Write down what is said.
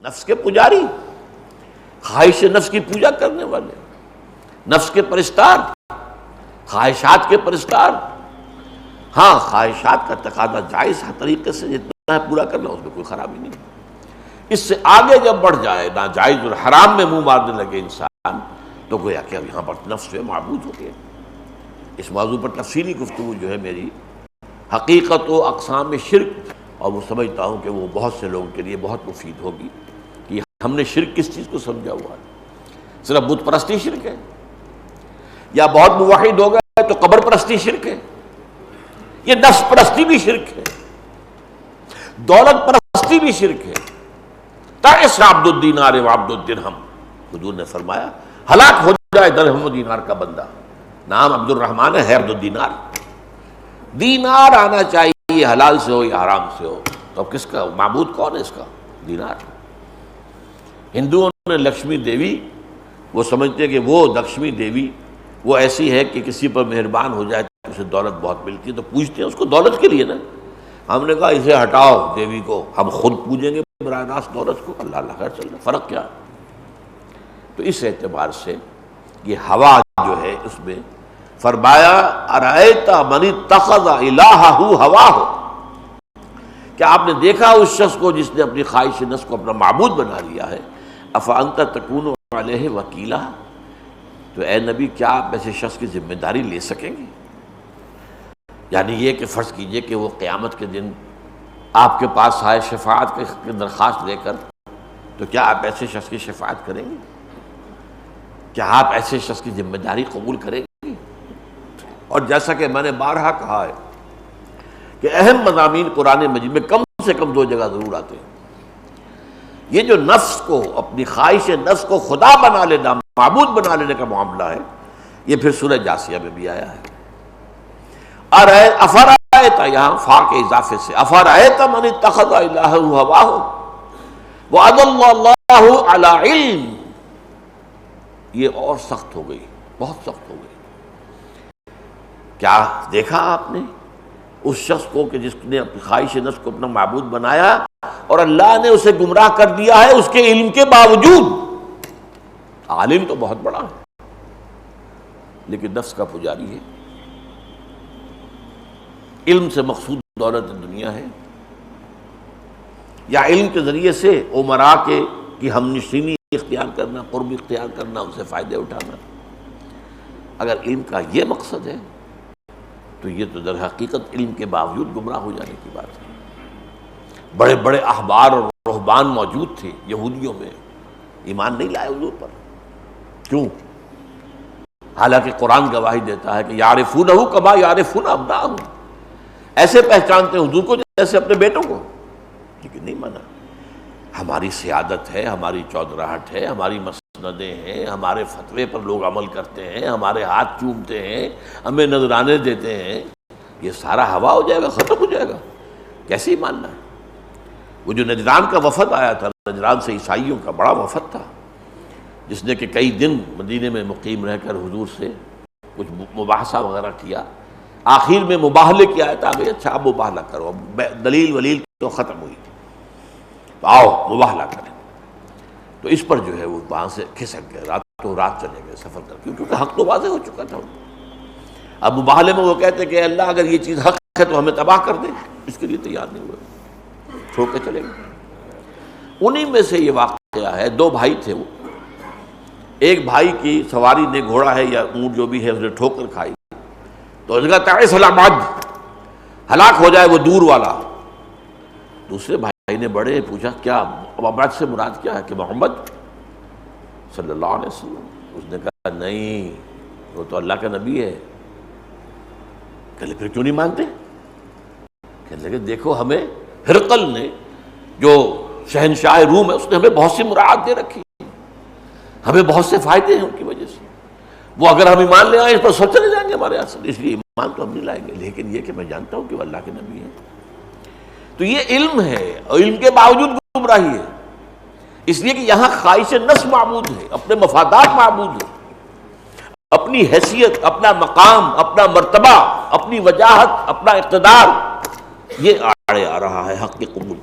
نفس کے پجاری، خواہش نفس کی پوجا کرنے والے، نفس کے پرستار، خواہشات کے پرستار۔ ہاں خواہشات کا تقاضا جائز ہر طریقے سے جتنا ہے پورا کرنا، اس میں کوئی خرابی نہیں۔ اس سے آگے جب بڑھ جائے ناجائز اور حرام میں منہ مارنے لگے انسان، تو گویا کہ اب یہاں پر نفس جو ہے معبود ہو گیا۔ اس موضوع پر تفصیلی گفتگو جو ہے میری حقیقت و اقسام شرک، اور وہ سمجھتا ہوں کہ وہ بہت سے لوگوں کے لیے بہت مفید ہوگی کہ ہم نے شرک کس چیز کو سمجھا ہوا ہے۔ صرف بت پرستی شرک ہے، یا بہت موحد ہو گئے تو قبر پرستی شرک ہے، یہ نفس پرستی بھی شرک ہے، دولت پرستی بھی شرک ہے۔ تعس عبد الدینار و عبد الدرہم، حضور نے فرمایا ہلاک ہو جائے درہم و دینار کا بندہ۔ نام عبد الرحمن ہے عبد الدینار، دینار آنا چاہیے حلال سے ہو یا حرام سے ہو، تو اب کس کا معبود کون ہے اس کا؟ دینار۔ ہندوؤں نے لکشمی دیوی، وہ سمجھتے ہیں کہ وہ لکشمی دیوی وہ ایسی ہے کہ کسی پر مہربان ہو جائے تو اسے دولت بہت ملتی ہے، تو پوجتے ہیں اس کو دولت کے لیے نا۔ ہم نے کہا اسے ہٹاؤ دیوی کو، ہم خود پوجیں گے براہ راست دولت کو۔ اللہ اللہ خیر چل رہا، فرق کیا؟ تو اس اعتبار سے یہ ہوا جو ہے اس میں فرمایا ارأیت من اتخذ الہہ ہواہ، کیا آپ نے دیکھا اس شخص کو جس نے اپنی خواہش نفس کو اپنا معبود بنا لیا ہے؟ افانت تکون علیہ وکیلا، تو اے نبی کیا آپ ایسے شخص کی ذمہ داری لے سکیں گے؟ یعنی یہ کہ فرض کیجئے کہ وہ قیامت کے دن آپ کے پاس آئے شفاعت کی درخواست لے کر، تو کیا آپ ایسے شخص کی شفاعت کریں گے؟ کیا آپ ایسے شخص کی ذمہ داری قبول کریں گے؟ اور جیسا کہ میں نے بارہا کہا ہے کہ اہم مضامین قرآن مجید میں کم سے کم دو جگہ ضرور آتے ہیں۔ یہ جو نفس کو، اپنی خواہش نفس کو خدا بنا لینا، معبود بنا لینے کا معاملہ ہے، یہ پھر سورہ جاسیہ میں بھی آیا ہے۔ افرأیت، یہاں فا کے اضافے سے، افرأیت من اتخذ الہہ ہواہ واضلہ اللہ علی علم، یہ اور سخت ہو گئی، بہت سخت ہو گئی۔ کیا دیکھا آپ نے اس شخص کو کہ جس نے اپنی خواہش نفس کو اپنا معبود بنایا اور اللہ نے اسے گمراہ کر دیا ہے اس کے علم کے باوجود؟ عالم تو بہت بڑا ہے لیکن نفس کا پجاری ہے۔ علم سے مقصود دولت دنیا ہے، یا علم کے ذریعے سے امراء کی ہم نشینی اختیار کرنا، قرب اختیار کرنا، ان سے فائدے اٹھانا؟ اگر علم کا یہ مقصد ہے تو یہ تو در حقیقت علم کے باوجود گمراہ ہو جانے کی بات ہے۔ بڑے بڑے احبار اور رہبان موجود تھے یہودیوں میں، ایمان نہیں لائے حضور پر۔ کیوں؟ حالانکہ قرآن گواہی دیتا ہے کہ یعرفونہ کما یعرفون ابناءہم، ایسے پہچانتے ہیں حضور کو جیسے اپنے بیٹوں کو، لیکن نہیں مانا۔ ہماری سیادت ہے، ہماری چودراہٹ ہے، ہماری مسندیں ہیں، ہمارے فتوے پر لوگ عمل کرتے ہیں، ہمارے ہاتھ چومتے ہیں، ہمیں نذرانے دیتے ہیں، یہ سارا ہوا ہو جائے گا، ختم ہو جائے گا؟ کیسے ہی ماننا ہے؟ وہ جو نجران کا وفد آیا تھا، نجران سے عیسائیوں کا بڑا وفد تھا، جس نے کہ کئی دن مدینے میں مقیم رہ کر حضور سے کچھ مباحثہ وغیرہ کیا، آخر میں مباہلے کی آیت آ گئی، اچھا اب مباہلہ کرو، دلیل ولیل تو ختم ہوئی، تو آؤ مباہلہ کریں۔ تو اس پر جو ہے وہ وہاں سے کھسک گئے، راتوں رات چلے گئے سفر کر کے، کیونکہ حق تو واضح ہو چکا تھا۔ اب مباہلے میں وہ کہتے کہ اللہ اگر یہ چیز حق ہے تو ہمیں تباہ کر دیں، اس کے لیے تیار نہیں ہوئے، چھوڑ کے چلے گئے۔ انہی میں سے یہ واقعہ ہے، دو بھائی تھے وہ، ایک بھائی کی سواری نے، گھوڑا ہے یا اونٹ جو بھی ہے، اس نے ٹھوکر کھائی، تو اس نے کہا تعس العبد، ہلاک ہو جائے وہ دور والا۔ دوسرے بھائی نے بڑے پوچھا کیا عبد سے مراد کیا ہے؟ کہ محمد صلی اللہ علیہ وسلم؟ اس نے کہا نہیں، وہ تو اللہ کا نبی ہے۔ کہنے پھر کیوں نہیں مانتے؟ کہنے لگے دیکھو ہمیں ہرقل نے جو شہنشاہ روم ہے اس نے ہمیں بہت سی مراعات دے رکھی، ہمیں بہت سے فائدے ہیں ان کی وجہ سے، وہ اگر ہم ایمان لے آئیں اس پر سب چلے جائیں گے ہمارے ہاتھ سے، اس لیے ایمان تو ہم نہیں لائیں گے، لیکن یہ کہ میں جانتا ہوں کہ وہ اللہ کے نبی ہیں۔ تو یہ علم ہے، اور علم کے باوجود گمراہی ہے، اس لیے کہ یہاں خواہش نفس معبود ہے، اپنے مفادات معبود ہے، اپنی حیثیت، اپنا مقام، اپنا مرتبہ، اپنی وجاہت، اپنا اقتدار، یہ آڑے آ رہا ہے حق کے قبول